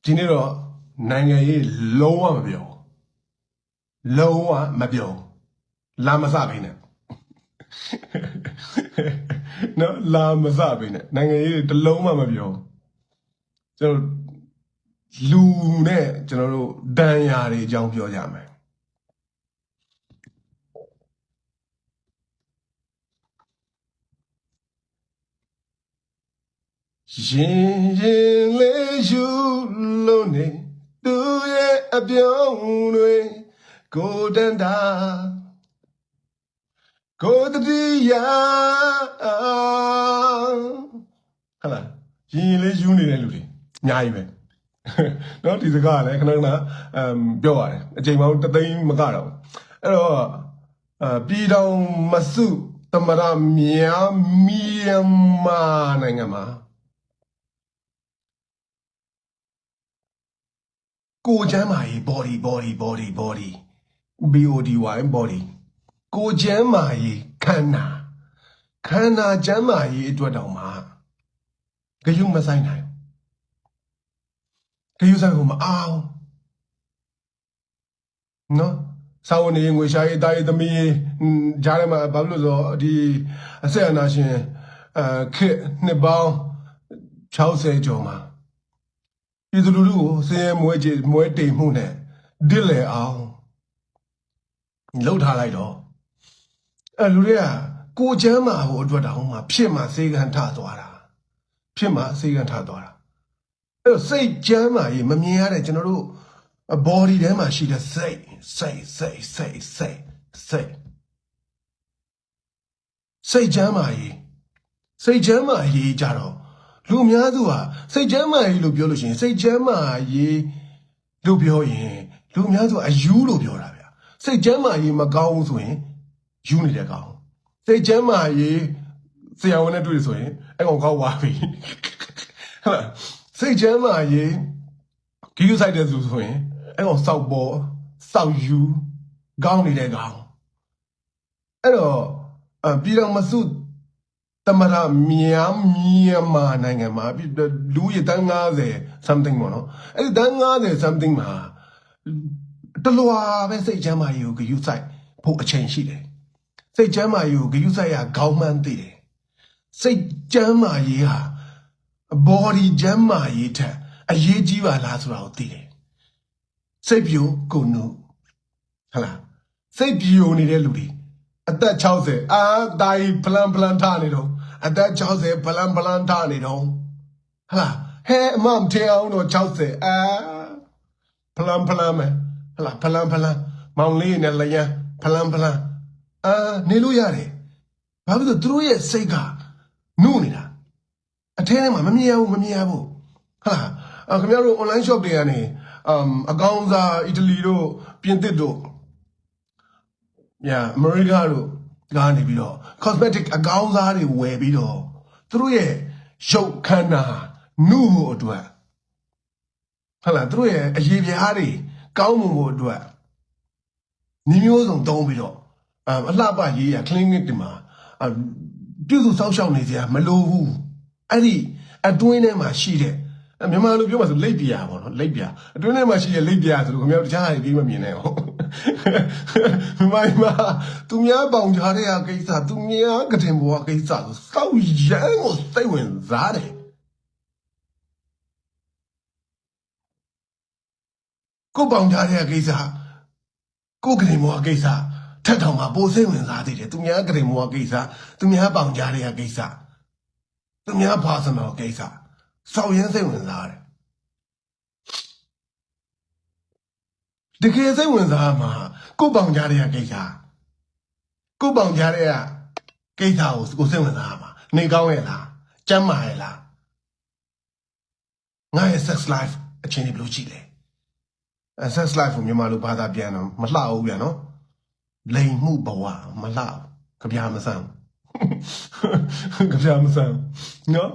ဒီနေ့တော့နိုင်ငံရေးလုံးဝမပြောလုံးဝမပြောလာမစပိနဲ့နော်လာမစပိနဲ့နိုင်ငံရေးတလုံးမှမပြောကျွန်တော်လူနဲ့ကျွန်တော်တို့ဒဏ်ရာတွေအကြောင်းပြောကြမယ်ရင်ရင်လေးယူလို့နေသူရဲ့အပြောင်းတွေကိုတန်တာကိုတတိယဟာလားရင်လေးယူနေတဲ့လူတွေအများကြီးပဲနော်ဒီစကားကလည်းခဏပြောရတယ်အချိန်ပေါင်း3သိန်းမကတော့အဲ့တော့ပြည်တော်မစုသမရမြန်မာနိုင်ငံမှာကိုကျမ်းမာရေး body body bodyကိုကျမ်းမာရေးခန္ဓာကျမ်းမာရေးအတွက်တောင်မှဂယုမဆိုင်နိုင်ဂယုဆိုင်ကိုမအောင်နော်စာဝန်နေငွေရှာရေးတာရေးသမီးကြားထဲမှာဘာလို့လဲဆိုတော့ဒီအဆက်အနာရှင်ခေနှစ်ပေါင်း60ကျော်မှာပြည်သူလူထုကိုစည်ရဲမွဲတိမ်မှုနဲ့ဒစ်လေအောင်လှုပ်ထားလိုက်တော့လူတွေကကိုချမ်းမာဖို့အတွက်တောင်မှဖြစ်မှစေကံထသွားတာအဲ့တော့စိတ်ချမ်းမာရေးမမြင်ရတဲ့ကျွန်တော်တို့ body ထဲမှာရှိတဲ့စိတ်ချမ်းမာရေးကြတော့လူအများစုဟာစိတ်ချမ်းမာရေးလို့ပြောလို့ရှိရင်စိတ်ချမ်းမာရေးလို့ပြောရင်လူအများစုအယူလို့ပြောတာဗျစိတ်ချမ်းမာရေးမကောင်းဘူးဆိုရင်ယူနေတဲ့ကောင်စိတ်ချမ်းမာရေးဆရာဝန်နဲ့တွေ့ဆိုရင်အဲ့ကောင်ကောက်သွားပြီဟုတ်လားစိတ်ချမ်းမာရေးဂီယူဆိုင်တဲ့ဆိုရင်အဲ့ကောင်စောက်ပေါ်စောက်ယူကောင်းနေတဲ့ကောင်အဲ့တော့ပြည်တော်မစုသမရမြန်မာနိုင်ငံမှာလူရတန်း90 something ပေါ့နော်အဲ့ဒီတန်း90 something မှာတလွာပဲစိတ်ချမ်းမာရေးကိုဂယုစိုက်ဖို့အချိန်ရှိတယ်စိတ်ချမ်းမာရေးကိုဂယုစိုက်ရခေါင်းမှန်းသိတယ်စိတ်ချမ်းမာရေးဟာ body ချမ်းမာရေးထက်အရေးကြီးပါလားဆိုတာကိုသိတယ်စိတ်ပြိုကိုနုဟုတ်လားစိတ်ပြိုနေတဲ့လူတွေအသက်60တာကြီးဖလန်ထားနေတော့အသက်60ဖလန်ထားနေတော့ဟလာဟဲအမမထအောင်တော့60ဖလန်မယ်ဟလာဖလန်မောင်လေးနဲ့လျံဖလန်နေလို့ရတယ်ဘာဖြစ်လို့သူတို့ရဲ့စိတ်ကနုနေတာအထဲထဲမှာမမြင်ရဘူးဟလာခင်ဗျားတို့ online shop တွေကနေအကောင်းစားအီတလီတို့ပြင်သစ်တို့အမေရိကတို့ကနေပြီးတော့ cosmetic အကောင်းစားတွေဝယ်ပြီးတော့သူတို့ရဲ့ရုပ်ခန္ဓာနုဖို့အတွက်ဟုတ်လားသူတို့ရဲ့အရေးပြားတွေကောင်းမှုဖို့အတွက်နှမျိုးစုံသုံးပြီးတော့အလှပရေးရ clinic တွေမှာပြုစုစောင့်ရှောက်နေစရာမလိုဘူးအဲ့ဒီအတွင်းထဲမှာရှိတဲ့မြန်မာလိုပြောမှဆိုလိပ်ပြာပေါ့နော်လိပ်ပြာအတွင်းထဲမှာရှိတဲ့လိပ်ပြာဆိုတော့ခင်ဗျားတို့တခြားဟာတွေမမြင်နိုင်အောင်မြန်မာသူများပေါင်ကြတဲ့ကိစ္စသူများကတင်ဘောကိစ္စဆိုစောက်ရမ်းကိုစိတ်ဝင်စားတယ်ကိုပေါင်ကြတဲ့ကိစ္စကိုကတင်ဘောကိစ္စထက်ထောင်မှာပိုစိတ်ဝင်စားသေးတယ်သူများကတင်ဘောကိစ္စသူများပေါင်ကြတဲ့ကိစ္စသူများဘာစမောကိစ္စစောက်ရမ်းစိတ်ဝင်စားတယ်တကယ်စိတ်ဝင်စားမှာကိုပေါင်ကြတဲ့ကိစ္စကိုပေါင်ကြတဲ့ကိစ္စကိုစိတ်ဝင်စားမှာနေကောင်းရဲ့လားကျမ်းမာရဲ့လားငါရဲ့ sex life အချိန်ဒီဘယ်လိုရှိလဲsex life ကိုမြန်မာလိုဘာသာပြန်တော့မလှဘူးဗျာနော်လိမ်မှုဘဝမလှကြပြားမဆန်းနော်